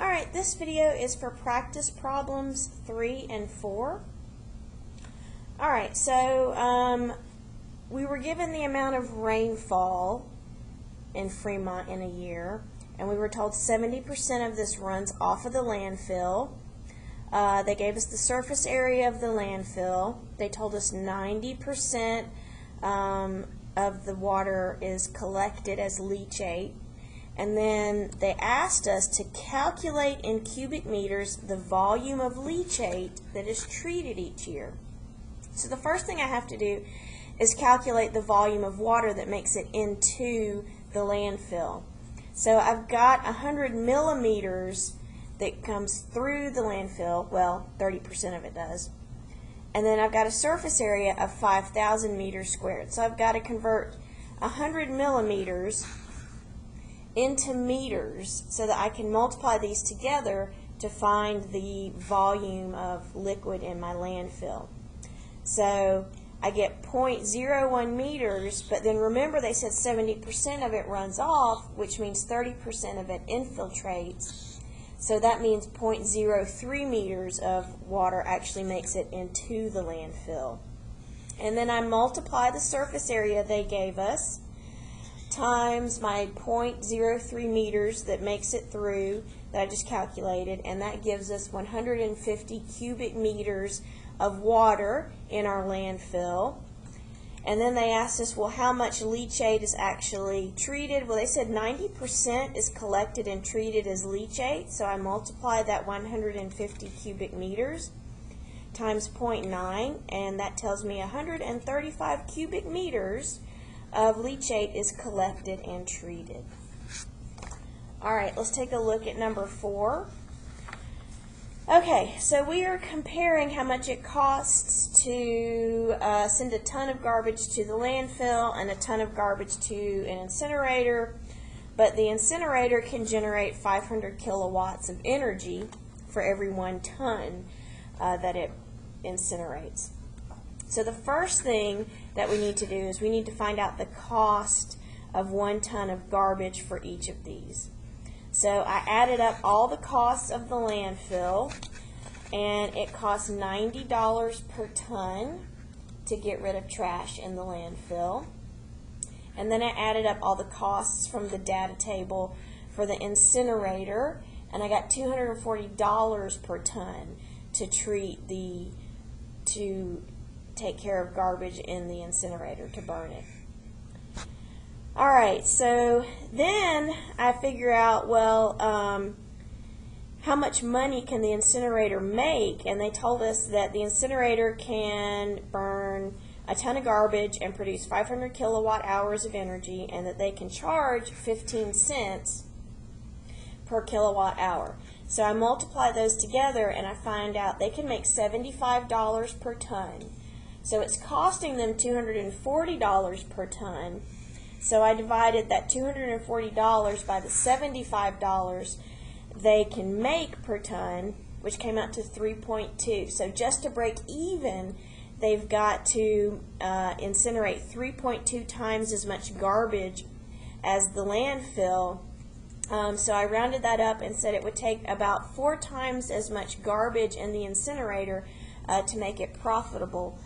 Alright, this video is for practice problems 3 and 4. Alright, so we were given the amount of rainfall in Fremont in a year, and we were told 70% of this runs off of the landfill. They gave us the surface area of the landfill. They told us 90% of the water is collected as leachate. And then they asked us to calculate in cubic meters the volume of leachate that is treated each year. So the first thing I have to do is calculate the volume of water that makes it into the landfill. So I've got 100 millimeters that comes through the landfill. Well, 30% of it does. And then I've got a surface area of 5,000 meters squared. So I've got to convert 100 millimeters into meters so that I can multiply these together to find the volume of liquid in my landfill. So I get 0.01 meters, but then remember they said 70% of it runs off, which means 30% of it infiltrates. So that means 0.03 meters of water actually makes it into the landfill. And then I multiply the surface area they gave us times my 0.03 meters that makes it through that I just calculated, and that gives us 150 cubic meters of water in our landfill. And then they asked us, well, how much leachate is actually treated? Well, they said 90% is collected and treated as leachate, so I multiply that 150 cubic meters times 0.9, and that tells me 135 cubic meters of leachate is collected and treated. Alright, let's take a look at number 4. Okay, so we are comparing how much it costs to send a ton of garbage to the landfill and a ton of garbage to an incinerator, but the incinerator can generate 500 kilowatts of energy for every 1 ton that it incinerates. So the first thing that we need to do is we need to find out the cost of 1 ton of garbage for each of these. So I added up all the costs of the landfill, and it costs $90 per ton to get rid of trash in the landfill. And then I added up all the costs from the data table for the incinerator, and I got $240 per ton to take care of garbage in the incinerator, to burn it. Alright, so then I figure out, well, how much money can the incinerator make? And they told us that the incinerator can burn a ton of garbage and produce 500 kilowatt hours of energy, and that they can charge 15 cents per kilowatt hour. So I multiply those together and I find out they can make $75 per ton. So it's costing them $240 per ton. So I divided that $240 by the $75 they can make per ton, which came out to 3.2. So just to break even, they've got to incinerate 3.2 times as much garbage as the landfill. So I rounded that up and said it would take about 4 times as much garbage in the incinerator to make it profitable